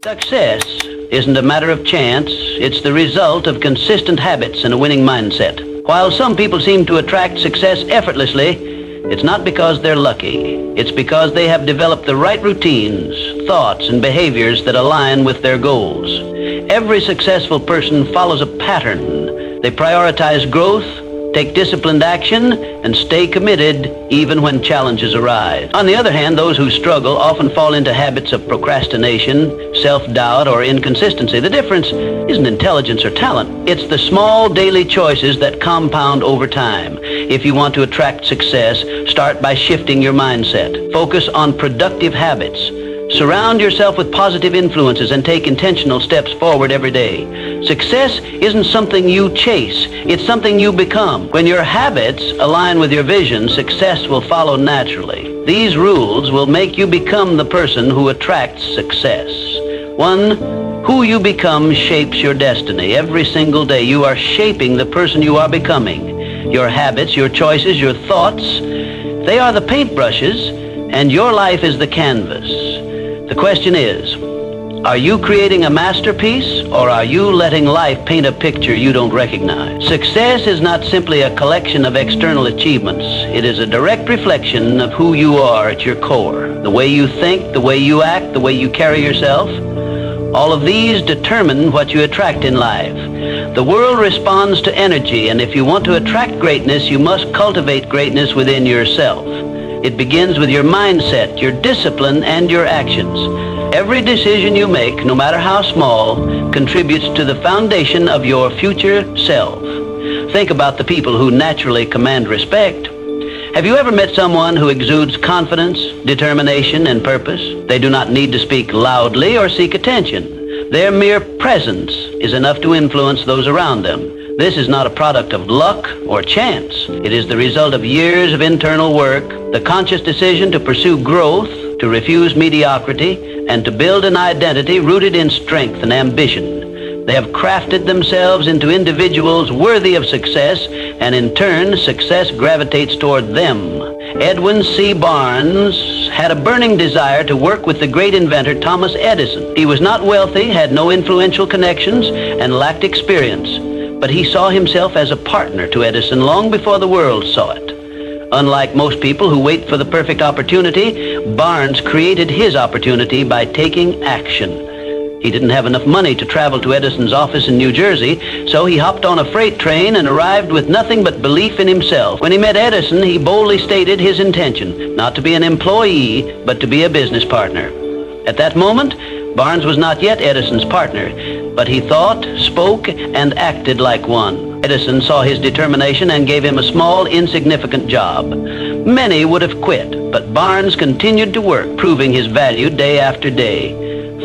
Success isn't a matter of chance, it's the result of consistent habits and a winning mindset. While some people seem to attract success effortlessly, it's not because they're lucky. It's because they have developed the right routines, thoughts, and behaviors that align with their goals. Every successful person follows a pattern. They prioritize growth, take disciplined action, and stay committed even when challenges arise. On the other hand, those who struggle often fall into habits of procrastination, self-doubt, or inconsistency. The difference isn't intelligence or talent. It's the small daily choices that compound over time. If you want to attract success, start by shifting your mindset. Focus on productive habits. Surround yourself with positive influences and take intentional steps forward every day. Success isn't something you chase, it's something you become. When your habits align with your vision, success will follow naturally. These rules will make you become the person who attracts success. 1. Who you become shapes your destiny. Every single day you are shaping the person you are becoming. Your habits, your choices, your thoughts, they are the paintbrushes, and your life is the canvas. The question is, are you creating a masterpiece, or are you letting life paint a picture you don't recognize? Success is not simply a collection of external achievements. It is a direct reflection of who you are at your core. The way you think, the way you act, the way you carry yourself. All of these determine what you attract in life. The world responds to energy, and if you want to attract greatness, you must cultivate greatness within yourself. It begins with your mindset, your discipline, and your actions. Every decision you make, no matter how small, contributes to the foundation of your future self. Think about the people who naturally command respect. Have you ever met someone who exudes confidence, determination, and purpose? They do not need to speak loudly or seek attention. Their mere presence is enough to influence those around them. This is not a product of luck or chance. It is the result of years of internal work, the conscious decision to pursue growth, to refuse mediocrity, and to build an identity rooted in strength and ambition. They have crafted themselves into individuals worthy of success, and in turn, success gravitates toward them. Edwin C. Barnes had a burning desire to work with the great inventor Thomas Edison. He was not wealthy, had no influential connections, and lacked experience. But he saw himself as a partner to Edison long before the world saw it. Unlike most people who wait for the perfect opportunity, Barnes created his opportunity by taking action. He didn't have enough money to travel to Edison's office in New Jersey, so he hopped on a freight train and arrived with nothing but belief in himself. When he met Edison, he boldly stated his intention, not to be an employee, but to be a business partner. At that moment, Barnes was not yet Edison's partner, but he thought, spoke, and acted like one. Edison saw his determination and gave him a small, insignificant job. Many would have quit, but Barnes continued to work, proving his value day after day.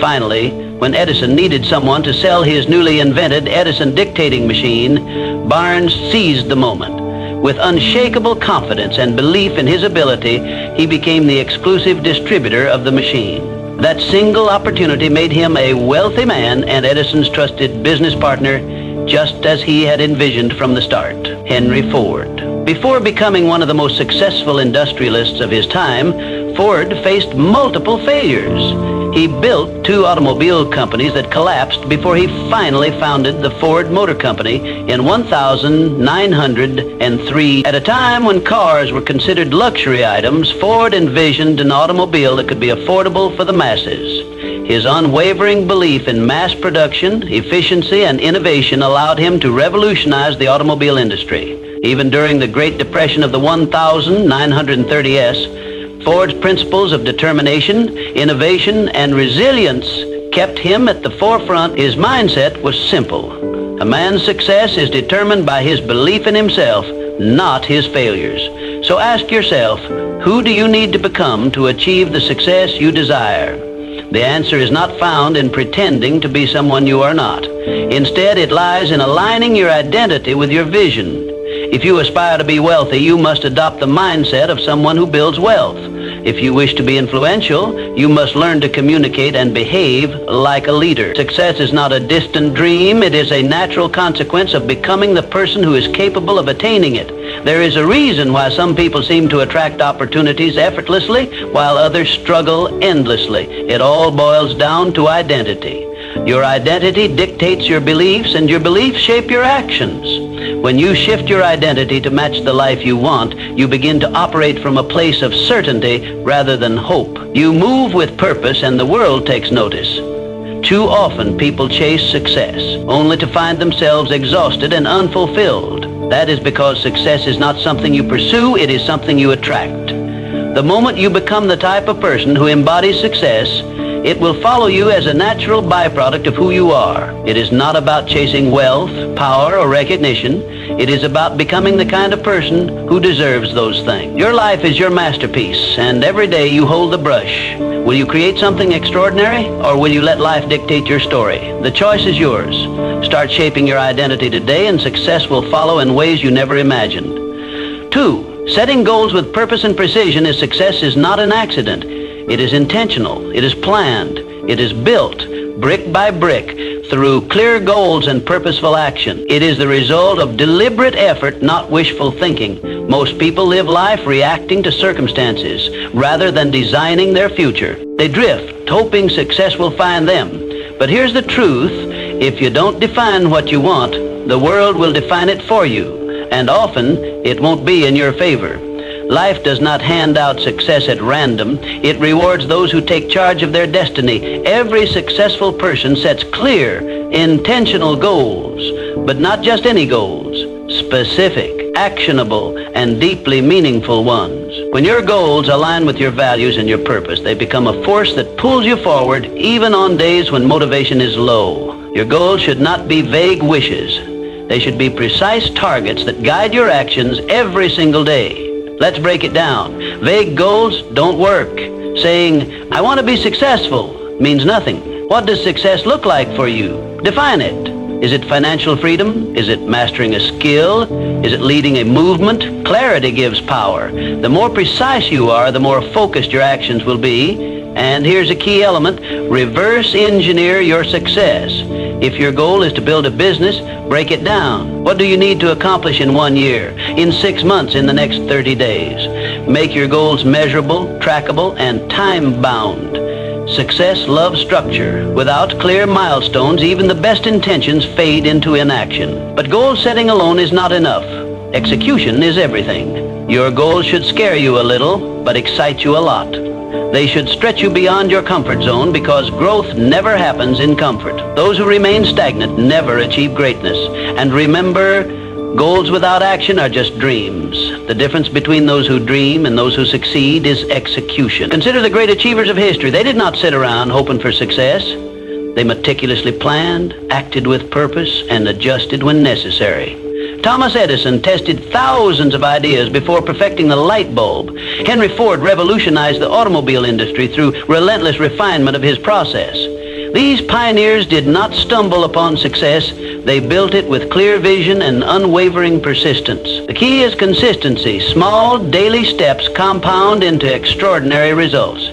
Finally, when Edison needed someone to sell his newly invented Edison dictating machine, Barnes seized the moment. With unshakable confidence and belief in his ability, he became the exclusive distributor of the machine. That single opportunity made him a wealthy man and Edison's trusted business partner, just as he had envisioned from the start. Henry Ford. Before becoming one of the most successful industrialists of his time, Ford faced multiple failures. He built 2 automobile companies that collapsed before he finally founded the Ford Motor Company in 1903. At a time when cars were considered luxury items, Ford envisioned an automobile that could be affordable for the masses. His unwavering belief in mass production, efficiency, and innovation allowed him to revolutionize the automobile industry. Even during the Great Depression of the 1930s, Ford's principles of determination, innovation, and resilience kept him at the forefront. His mindset was simple. A man's success is determined by his belief in himself, not his failures. So ask yourself, who do you need to become to achieve the success you desire? The answer is not found in pretending to be someone you are not. Instead, it lies in aligning your identity with your vision. If you aspire to be wealthy, you must adopt the mindset of someone who builds wealth. If you wish to be influential, you must learn to communicate and behave like a leader. Success is not a distant dream. It is a natural consequence of becoming the person who is capable of attaining it. There is a reason why some people seem to attract opportunities effortlessly, while others struggle endlessly. It all boils down to identity. Your identity dictates your beliefs, and your beliefs shape your actions. When you shift your identity to match the life you want, you begin to operate from a place of certainty rather than hope. You move with purpose, and the world takes notice. Too often, people chase success, only to find themselves exhausted and unfulfilled. That is because success is not something you pursue, it is something you attract. The moment you become the type of person who embodies success, it will follow you as a natural byproduct of who you are. It is not about chasing wealth, power, or recognition. It is about becoming the kind of person who deserves those things. Your life is your masterpiece, and every day you hold the brush. Will you create something extraordinary, or will you let life dictate your story? The choice is yours. Start shaping your identity today, and success will follow in ways you never imagined. 2. Setting goals with purpose and precision is success is not an accident. It is intentional. It is planned. It is built, brick by brick, through clear goals and purposeful action. It is the result of deliberate effort, not wishful thinking. Most people live life reacting to circumstances rather than designing their future. They drift, hoping success will find them. But here's the truth. If you don't define what you want, the world will define it for you, and often it won't be in your favor. Life does not hand out success at random. It rewards those who take charge of their destiny. Every successful person sets clear, intentional goals, but not just any goals. Specific, actionable, and deeply meaningful ones. When your goals align with your values and your purpose, they become a force that pulls you forward even on days when motivation is low. Your goals should not be vague wishes. They should be precise targets that guide your actions every single day. Let's break it down. Vague goals don't work. Saying, I want to be successful, means nothing. What does success look like for you? Define it. Is it financial freedom? Is it mastering a skill? Is it leading a movement? Clarity gives power. The more precise you are, the more focused your actions will be. And here's a key element. Reverse engineer your success. If your goal is to build a business, break it down. What do you need to accomplish in 1 year, in 6 months, in the next 30 days? Make your goals measurable, trackable, and time-bound. Success loves structure. Without clear milestones, even the best intentions fade into inaction. But goal setting alone is not enough. Execution is everything. Your goals should scare you a little, but excite you a lot. They should stretch you beyond your comfort zone, because growth never happens in comfort. Those who remain stagnant never achieve greatness. And remember, goals without action are just dreams. The difference between those who dream and those who succeed is execution. Consider the great achievers of history. They did not sit around hoping for success. They meticulously planned, acted with purpose, and adjusted when necessary. Thomas Edison tested thousands of ideas before perfecting the light bulb. Henry Ford revolutionized the automobile industry through relentless refinement of his process. These pioneers did not stumble upon success. They built it with clear vision and unwavering persistence. The key is consistency. Small, daily steps compound into extraordinary results.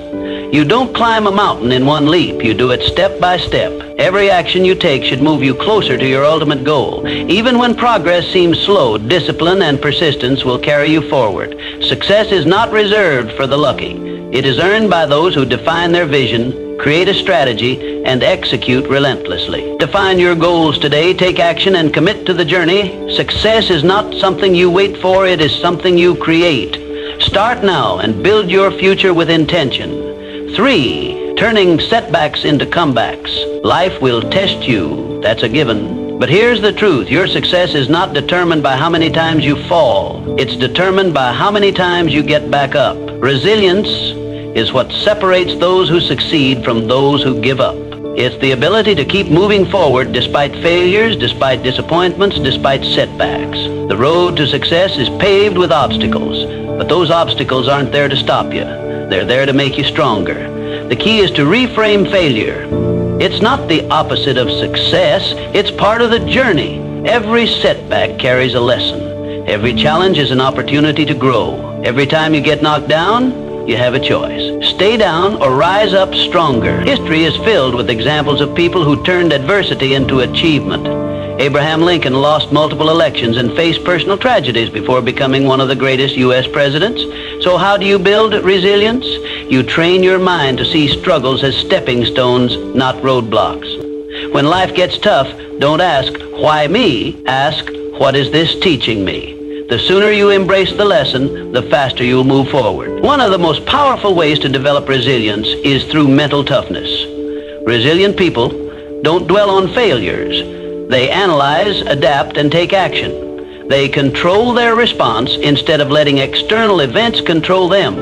You don't climb a mountain in one leap. You do it step by step. Every action you take should move you closer to your ultimate goal. Even when progress seems slow, discipline and persistence will carry you forward. Success is not reserved for the lucky. It is earned by those who define their vision, create a strategy, and execute relentlessly. Define your goals today, take action, and commit to the journey. Success is not something you wait for, it is something you create. Start now and build your future with intention. 3, turning setbacks into comebacks. Life will test you, that's a given. But here's the truth. Your success is not determined by how many times you fall. It's determined by how many times you get back up. Resilience is what separates those who succeed from those who give up. It's the ability to keep moving forward despite failures, despite disappointments, despite setbacks. The road to success is paved with obstacles, but those obstacles aren't there to stop you. They're there to make you stronger. The key is to reframe failure. It's not the opposite of success. It's part of the journey. Every setback carries a lesson. Every challenge is an opportunity to grow. Every time you get knocked down, you have a choice. Stay down or rise up stronger. History is filled with examples of people who turned adversity into achievement. Abraham Lincoln lost multiple elections and faced personal tragedies before becoming one of the greatest U.S. presidents. So how do you build resilience? You train your mind to see struggles as stepping stones, not roadblocks. When life gets tough, don't ask, why me? Ask, what is this teaching me? The sooner you embrace the lesson, the faster you'll move forward. One of the most powerful ways to develop resilience is through mental toughness. Resilient people don't dwell on failures. They analyze, adapt, and take action. They control their response instead of letting external events control them.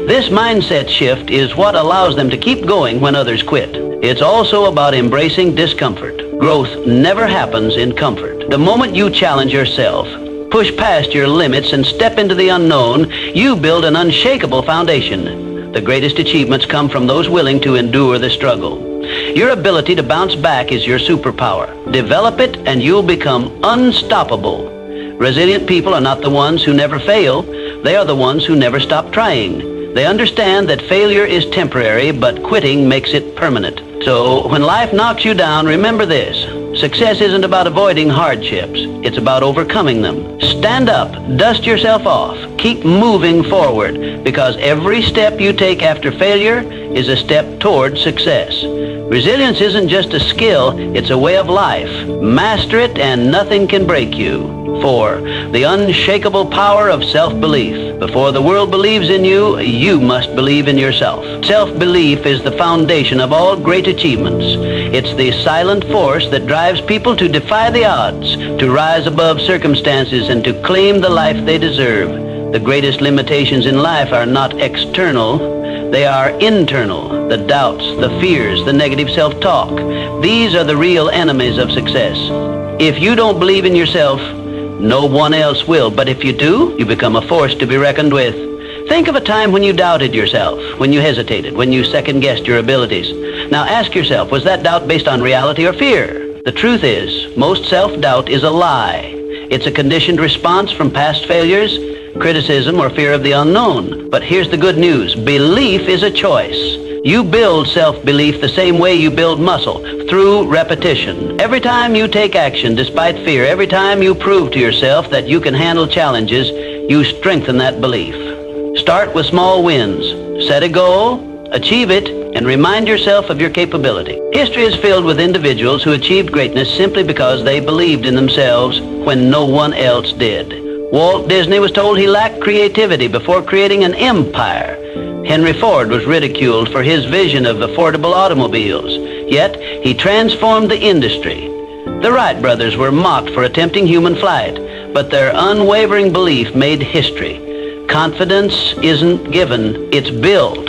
This mindset shift is what allows them to keep going when others quit. It's also about embracing discomfort. Growth never happens in comfort. The moment you challenge yourself, push past your limits, and step into the unknown, you build an unshakable foundation. The greatest achievements come from those willing to endure the struggle. Your ability to bounce back is your superpower. Develop it and you'll become unstoppable. Resilient people are not the ones who never fail. They are the ones who never stop trying. They understand that failure is temporary, but quitting makes it permanent. So when life knocks you down, remember this. Success isn't about avoiding hardships. It's about overcoming them. Stand up, dust yourself off, keep moving forward, because every step you take after failure is a step toward success. Resilience isn't just a skill, it's a way of life. Master it and nothing can break you. 4. The unshakable power of self-belief. Before the world believes in you, you must believe in yourself. Self-belief is the foundation of all great achievements. It's the silent force that drives people to defy the odds, to rise above circumstances, and to claim the life they deserve. The greatest limitations in life are not external, they are internal. The doubts, the fears, the negative self-talk. These are the real enemies of success. If you don't believe in yourself, no one else will. But if you do, you become a force to be reckoned with. Think of a time when you doubted yourself, when you hesitated, when you second-guessed your abilities. Now ask yourself, was that doubt based on reality or fear? The truth is, most self-doubt is a lie. It's a conditioned response from past failures, criticism, or fear of the unknown. But here's the good news. Belief is a choice. You build self-belief the same way you build muscle, through repetition. Every time you take action despite fear, every time you prove to yourself that you can handle challenges, you strengthen that belief. Start with small wins. Set a goal, achieve it, and remind yourself of your capability. History is filled with individuals who achieved greatness simply because they believed in themselves when no one else did. Walt Disney was told he lacked creativity before creating an empire. Henry Ford was ridiculed for his vision of affordable automobiles, yet he transformed the industry. The Wright brothers were mocked for attempting human flight, but their unwavering belief made history. Confidence isn't given, it's built.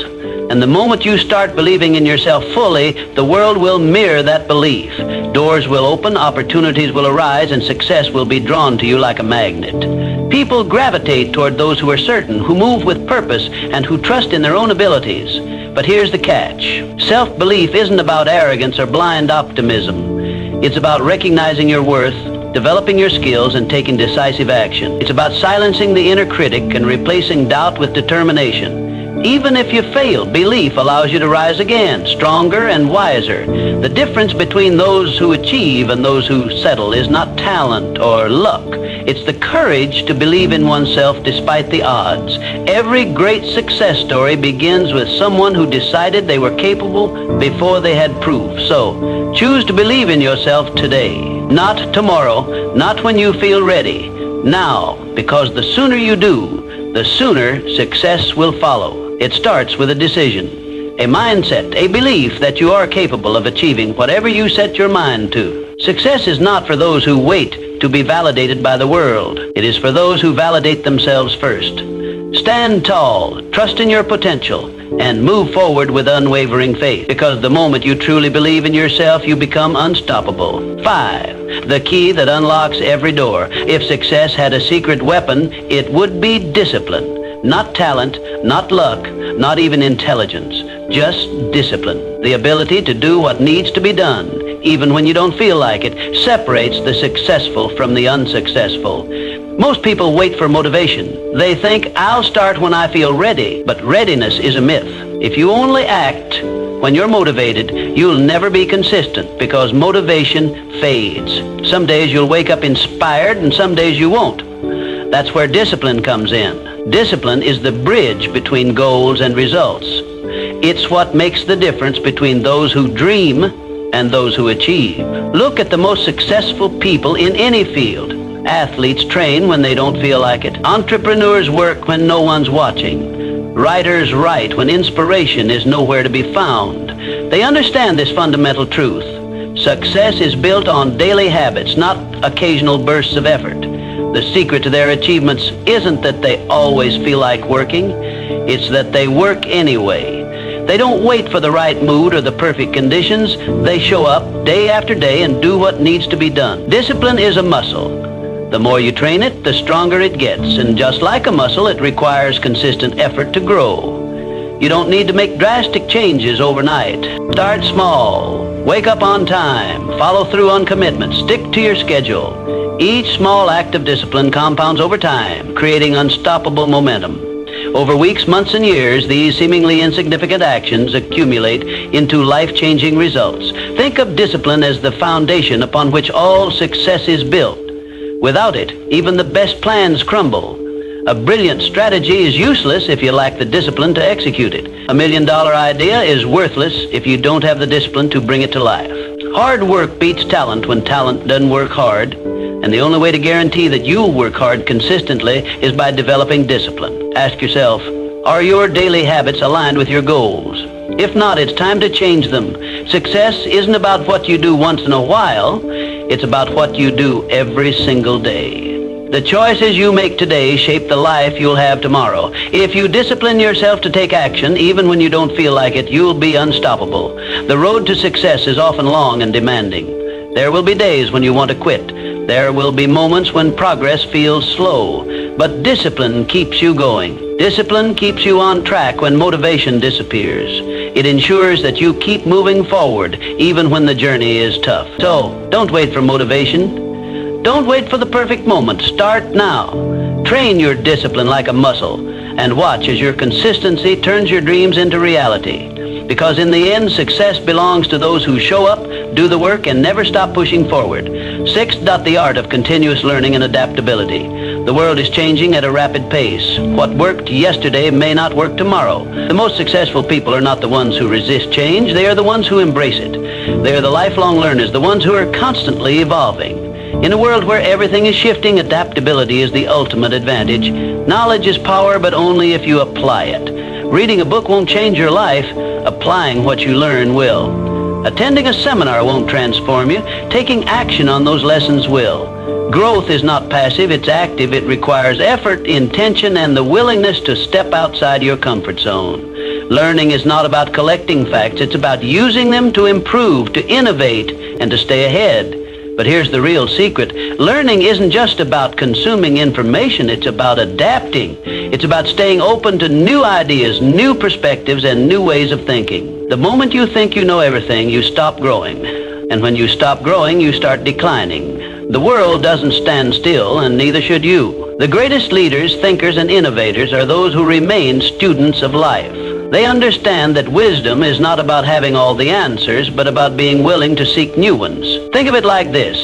And the moment you start believing in yourself fully, the world will mirror that belief. Doors will open, opportunities will arise, and success will be drawn to you like a magnet. People gravitate toward those who are certain, who move with purpose, and who trust in their own abilities. But here's the catch. Self-belief isn't about arrogance or blind optimism. It's about recognizing your worth, developing your skills, and taking decisive action. It's about silencing the inner critic and replacing doubt with determination. Even if you fail, belief allows you to rise again, stronger and wiser. The difference between those who achieve and those who settle is not talent or luck. It's the courage to believe in oneself despite the odds. Every great success story begins with someone who decided they were capable before they had proof. So, choose to believe in yourself today. Not tomorrow, not when you feel ready. Now, because the sooner you do, the sooner success will follow. It starts with a decision, a mindset, a belief that you are capable of achieving whatever you set your mind to. Success is not for those who wait to be validated by the world. It is for those who validate themselves first. Stand tall, trust in your potential, and move forward with unwavering faith, because the moment you truly believe in yourself, you become unstoppable. 5. The key that unlocks every door. If success had a secret weapon, it would be discipline. Not talent, not luck, not even intelligence, just discipline. The ability to do what needs to be done, even when you don't feel like it, separates the successful from the unsuccessful. Most people wait for motivation. They think, I'll start when I feel ready, but readiness is a myth. If you only act when you're motivated, you'll never be consistent because motivation fades. Some days you'll wake up inspired and some days you won't. That's where discipline comes in. Discipline is the bridge between goals and results. It's what makes the difference between those who dream and those who achieve. Look at the most successful people in any field. Athletes train when they don't feel like it. Entrepreneurs work when no one's watching. Writers write when inspiration is nowhere to be found. They understand this fundamental truth. Success is built on daily habits, not occasional bursts of effort. The secret to their achievements isn't that they always feel like working. It's that they work anyway. They don't wait for the right mood or the perfect conditions. They show up day after day and do what needs to be done. Discipline is a muscle. The more you train it, the stronger it gets. And just like a muscle, it requires consistent effort to grow. You don't need to make drastic changes overnight. Start small. Wake up on time. Follow through on commitments. Stick to your schedule. Each small act of discipline compounds over time, creating unstoppable momentum. Over weeks, months, and years, these seemingly insignificant actions accumulate into life-changing results. Think of discipline as the foundation upon which all success is built. Without it, even the best plans crumble. A brilliant strategy is useless if you lack the discipline to execute it. $1 million idea is worthless if you don't have the discipline to bring it to life. Hard work beats talent when talent doesn't work hard. And the only way to guarantee that you'll work hard consistently is by developing discipline. Ask yourself, are your daily habits aligned with your goals? If not, it's time to change them. Success isn't about what you do once in a while. It's about what you do every single day. The choices you make today shape the life you'll have tomorrow. If you discipline yourself to take action, even when you don't feel like it, you'll be unstoppable. The road to success is often long and demanding. There will be days when you want to quit. There will be moments when progress feels slow. But discipline keeps you going. Discipline keeps you on track when motivation disappears. It ensures that you keep moving forward, even when the journey is tough. So, don't wait for motivation. Don't wait for the perfect moment. Start now. Train your discipline like a muscle, and watch as your consistency turns your dreams into reality. Because in the end, success belongs to those who show up, do the work, and never stop pushing forward. Sixth, the art of continuous learning and adaptability. The world is changing at a rapid pace. What worked yesterday may not work tomorrow. The most successful people are not the ones who resist change. They are the ones who embrace it. They are the lifelong learners, the ones who are constantly evolving. In a world where everything is shifting, adaptability is the ultimate advantage. Knowledge is power, but only if you apply it. Reading a book won't change your life. Applying what you learn will. Attending a seminar won't transform you. Taking action on those lessons will. Growth is not passive, it's active. It requires effort, intention, and the willingness to step outside your comfort zone. Learning is not about collecting facts. It's about using them to improve, to innovate, and to stay ahead. But here's the real secret. Learning isn't just about consuming information. It's about adapting. It's about staying open to new ideas, new perspectives, and new ways of thinking. The moment you think you know everything, you stop growing. And when you stop growing, you start declining. The world doesn't stand still, and neither should you. The greatest leaders, thinkers, and innovators are those who remain students of life. They understand that wisdom is not about having all the answers, but about being willing to seek new ones. Think of it like this.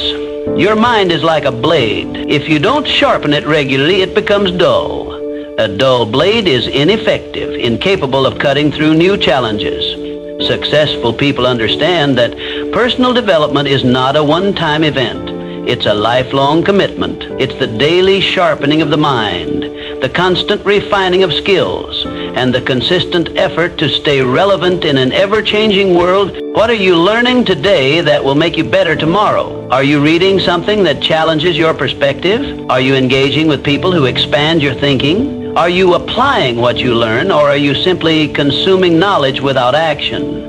Your mind is like a blade. If you don't sharpen it regularly, it becomes dull. A dull blade is ineffective, incapable of cutting through new challenges. Successful people understand that personal development is not a one-time event. It's a lifelong commitment. It's the daily sharpening of the mind, the constant refining of skills, and the consistent effort to stay relevant in an ever-changing world. What are you learning today that will make you better tomorrow? Are you reading something that challenges your perspective? Are you engaging with people who expand your thinking? Are you applying what you learn, or are you simply consuming knowledge without action?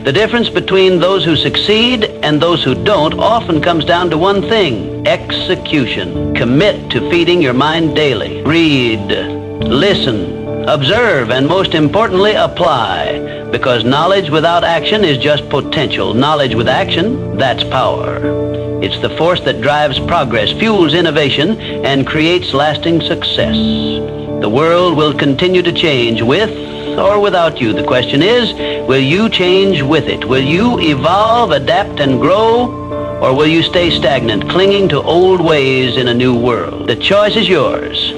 The difference between those who succeed and those who don't often comes down to one thing: execution. Commit to feeding your mind daily. Read, listen, observe, and most importantly, apply. Because knowledge without action is just potential. Knowledge with action, that's power. It's the force that drives progress, fuels innovation, and creates lasting success. The world will continue to change with or without you. The question is, will you change with it? Will you evolve, adapt, and grow? Or will you stay stagnant, clinging to old ways in a new world? The choice is yours.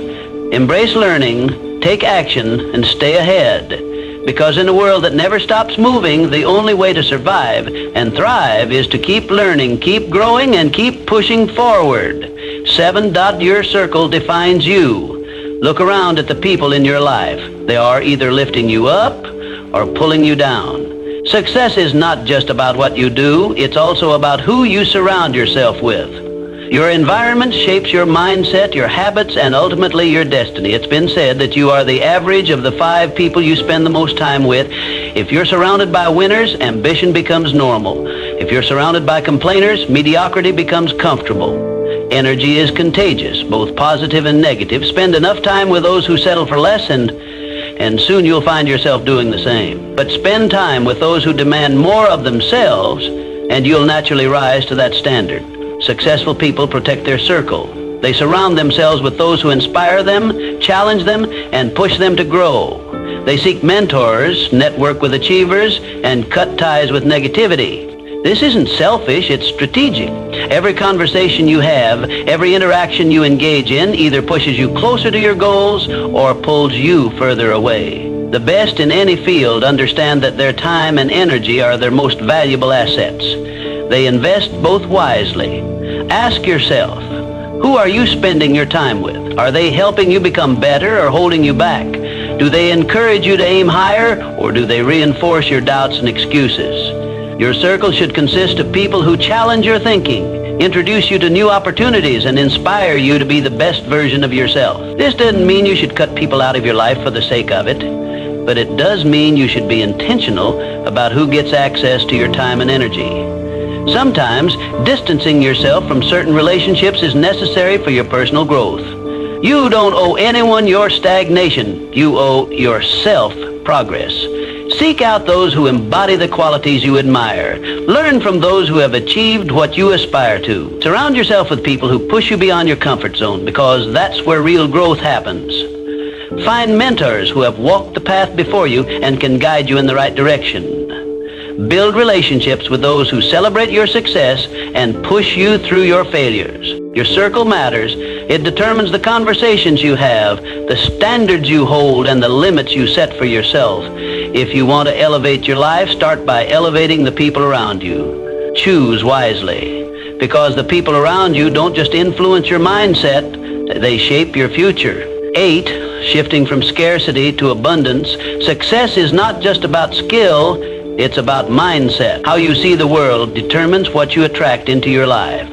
Embrace learning, take action, and stay ahead. Because in a world that never stops moving, the only way to survive and thrive is to keep learning, keep growing, and keep pushing forward. 7. Your circle defines you. Look around at the people in your life. They are either lifting you up or pulling you down. Success is not just about what you do, it's also about who you surround yourself with. Your environment shapes your mindset, your habits, and ultimately your destiny. It's been said that you are the average of the 5 people you spend the most time with. If you're surrounded by winners, ambition becomes normal. If you're surrounded by complainers, mediocrity becomes comfortable. Energy is contagious, both positive and negative. Spend enough time with those who settle for less, and soon you'll find yourself doing the same. But spend time with those who demand more of themselves, and you'll naturally rise to that standard. Successful people protect their circle. They surround themselves with those who inspire them, challenge them, and push them to grow. They seek mentors, network with achievers, and cut ties with negativity. This isn't selfish, it's strategic. Every conversation you have, every interaction you engage in either pushes you closer to your goals or pulls you further away. The best in any field understand that their time and energy are their most valuable assets. They invest both wisely. Ask yourself, who are you spending your time with? Are they helping you become better or holding you back? Do they encourage you to aim higher, or do they reinforce your doubts and excuses? Your circle should consist of people who challenge your thinking, introduce you to new opportunities, and inspire you to be the best version of yourself. This doesn't mean you should cut people out of your life for the sake of it, but it does mean you should be intentional about who gets access to your time and energy. Sometimes, distancing yourself from certain relationships is necessary for your personal growth. You don't owe anyone your stagnation. You owe yourself progress. Seek out those who embody the qualities you admire. Learn from those who have achieved what you aspire to. Surround yourself with people who push you beyond your comfort zone, because that's where real growth happens. Find mentors who have walked the path before you and can guide you in the right direction. Build relationships with those who celebrate your success and push you through your failures. Your circle matters. It determines the conversations you have, the standards you hold, and the limits you set for yourself. If you want to elevate your life, start by elevating the people around you. Choose wisely, because the people around you don't just influence your mindset, they shape your future. 8, shifting from scarcity to abundance. Success is not just about skill, it's about mindset. How you see the world determines what you attract into your life.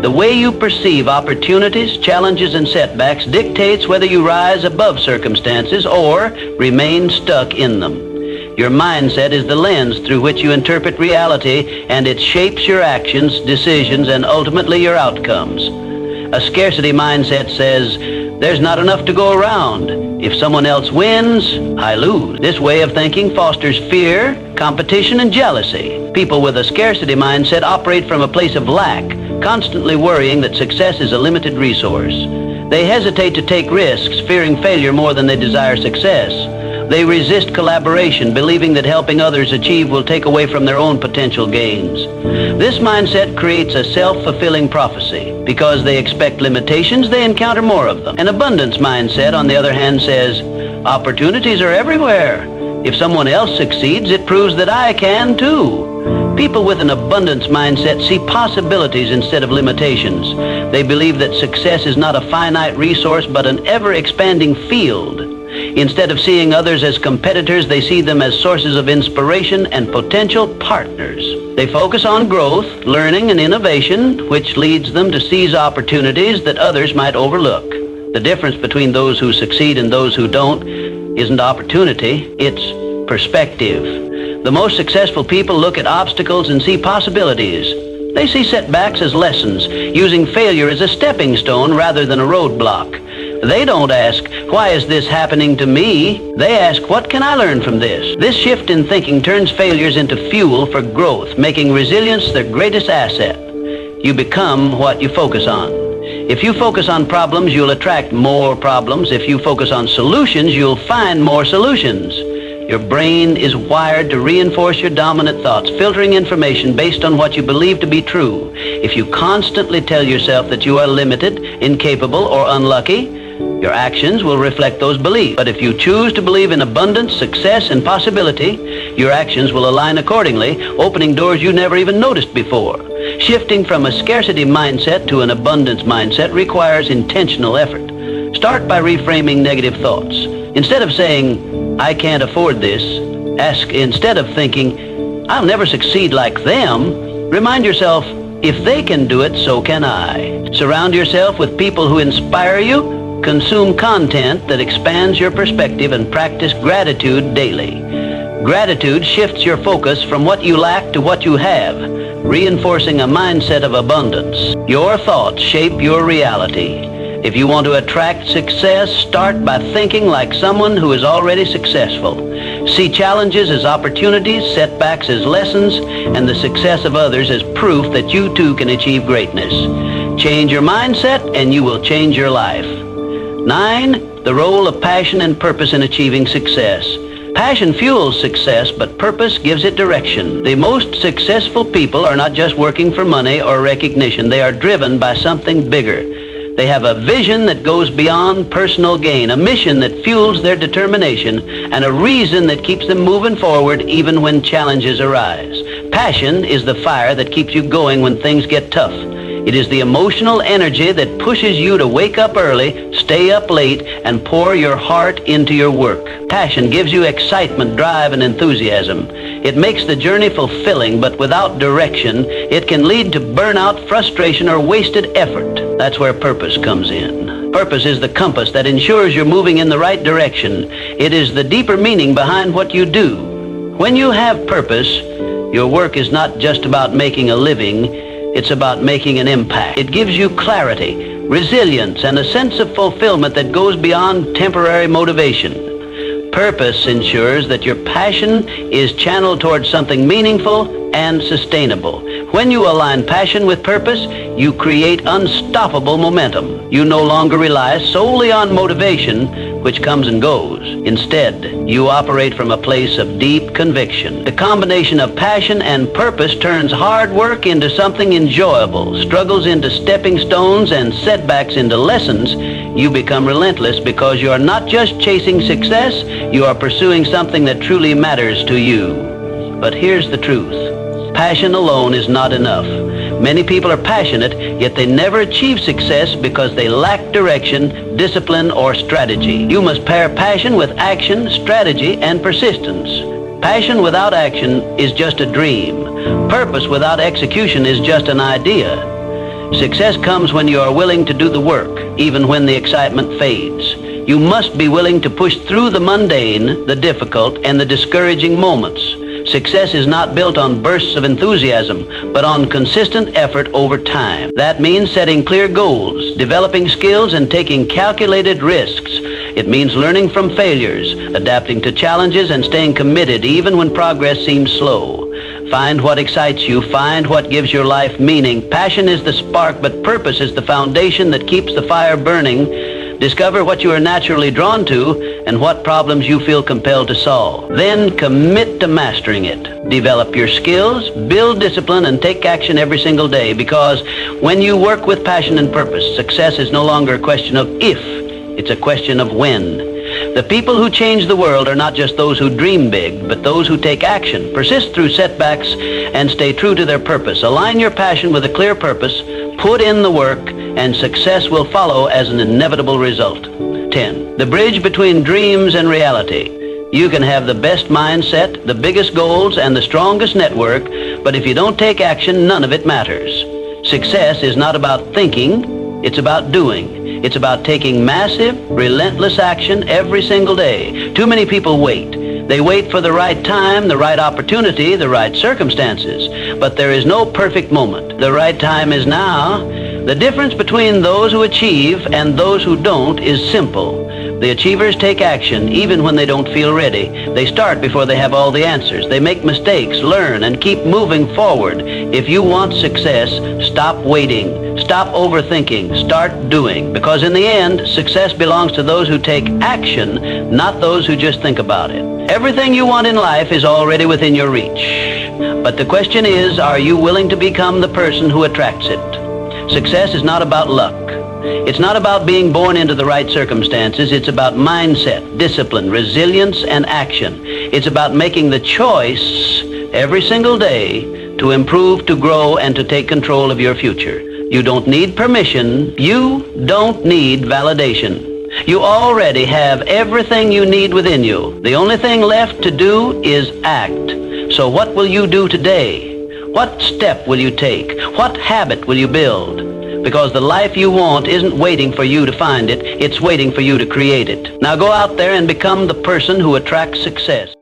The way you perceive opportunities, challenges, and setbacks dictates whether you rise above circumstances or remain stuck in them. Your mindset is the lens through which you interpret reality, and it shapes your actions, decisions, and ultimately your outcomes. A scarcity mindset says, there's not enough to go around. If someone else wins, I lose. This way of thinking fosters fear, competition, and jealousy. People with a scarcity mindset operate from a place of lack, constantly worrying that success is a limited resource. They hesitate to take risks, fearing failure more than they desire success. They resist collaboration, believing that helping others achieve will take away from their own potential gains. This mindset creates a self-fulfilling prophecy. Because they expect limitations, they encounter more of them. An abundance mindset, on the other hand, says, opportunities are everywhere. If someone else succeeds, it proves that I can too. People with an abundance mindset see possibilities instead of limitations. They believe that success is not a finite resource, but an ever-expanding field. Instead of seeing others as competitors, they see them as sources of inspiration and potential partners. They focus on growth, learning, and innovation, which leads them to seize opportunities that others might overlook. The difference between those who succeed and those who don't isn't opportunity, it's perspective. The most successful people look at obstacles and see possibilities. They see setbacks as lessons, using failure as a stepping stone rather than a roadblock. They don't ask, why is this happening to me? They ask, what can I learn from this? This shift in thinking turns failures into fuel for growth, making resilience their greatest asset. You become what you focus on. If you focus on problems, you'll attract more problems. If you focus on solutions, you'll find more solutions. Your brain is wired to reinforce your dominant thoughts, filtering information based on what you believe to be true. If you constantly tell yourself that you are limited, incapable, or unlucky, your actions will reflect those beliefs. But if you choose to believe in abundance, success, and possibility, your actions will align accordingly, opening doors you never even noticed before. Shifting from a scarcity mindset to an abundance mindset requires intentional effort. Start by reframing negative thoughts. Instead of saying, "I can't afford this," ask, instead of thinking, "I'll never succeed like them," remind yourself, "If they can do it, so can I." Surround yourself with people who inspire you. Consume content that expands your perspective and practice gratitude daily. Gratitude shifts your focus from what you lack to what you have, reinforcing a mindset of abundance. Your thoughts shape your reality. If you want to attract success, start by thinking like someone who is already successful. See challenges as opportunities, setbacks as lessons, and the success of others as proof that you too can achieve greatness. Change your mindset and you will change your life. 9, the role of passion and purpose in achieving success. Passion fuels success, but purpose gives it direction. The most successful people are not just working for money or recognition. They are driven by something bigger. They have a vision that goes beyond personal gain, a mission that fuels their determination, and a reason that keeps them moving forward even when challenges arise. Passion is the fire that keeps you going when things get tough. It is the emotional energy that pushes you to wake up early, stay up late, and pour your heart into your work. Passion gives you excitement, drive, and enthusiasm. It makes the journey fulfilling, but without direction, it can lead to burnout, frustration, or wasted effort. That's where purpose comes in. Purpose is the compass that ensures you're moving in the right direction. It is the deeper meaning behind what you do. When you have purpose, your work is not just about making a living. It's about making an impact. It gives you clarity, resilience, and a sense of fulfillment that goes beyond temporary motivation. Purpose ensures that your passion is channeled towards something meaningful and sustainable. When you align passion with purpose, you create unstoppable momentum. You no longer rely solely on motivation, which comes and goes. Instead, you operate from a place of deep conviction. The combination of passion and purpose turns hard work into something enjoyable, struggles into stepping stones, and setbacks into lessons. You become relentless because you are not just chasing success, you are pursuing something that truly matters to you. But here's the truth. Passion alone is not enough. Many people are passionate, yet they never achieve success because they lack direction, discipline, or strategy. You must pair passion with action, strategy, and persistence. Passion without action is just a dream. Purpose without execution is just an idea. Success comes when you are willing to do the work, even when the excitement fades. You must be willing to push through the mundane, the difficult, and the discouraging moments. Success is not built on bursts of enthusiasm, but on consistent effort over time. That means setting clear goals, developing skills, and taking calculated risks. It means learning from failures, adapting to challenges, and staying committed even when progress seems slow. Find what excites you. Find what gives your life meaning. Passion is the spark, but purpose is the foundation that keeps the fire burning. Discover what you are naturally drawn to and what problems you feel compelled to solve. Then commit to mastering it. Develop your skills, build discipline, and take action every single day, because when you work with passion and purpose, success is no longer a question of if, it's a question of when. The people who change the world are not just those who dream big, but those who take action, persist through setbacks, and stay true to their purpose. Align your passion with a clear purpose, put in the work, and success will follow as an inevitable result. 10. The bridge between dreams and reality. You can have the best mindset, the biggest goals, and the strongest network, but if you don't take action, none of it matters. Success is not about thinking, it's about doing. It's about taking massive, relentless action every single day. Too many people wait. They wait for the right time, the right opportunity, the right circumstances. But there is no perfect moment. The right time is now. The difference between those who achieve and those who don't is simple. The achievers take action even when they don't feel ready. They start before they have all the answers. They make mistakes, learn, and keep moving forward. If you want success, stop waiting. Stop overthinking. Start doing. Because in the end, success belongs to those who take action, not those who just think about it. Everything you want in life is already within your reach. But the question is, are you willing to become the person who attracts it? Success is not about luck. It's not about being born into the right circumstances. It's about mindset, discipline, resilience, and action. It's about making the choice every single day to improve, to grow, and to take control of your future. You don't need permission. You don't need validation. You already have everything you need within you. The only thing left to do is act. So what will you do today? What step will you take? What habit will you build? Because the life you want isn't waiting for you to find it, it's waiting for you to create it. Now go out there and become the person who attracts success.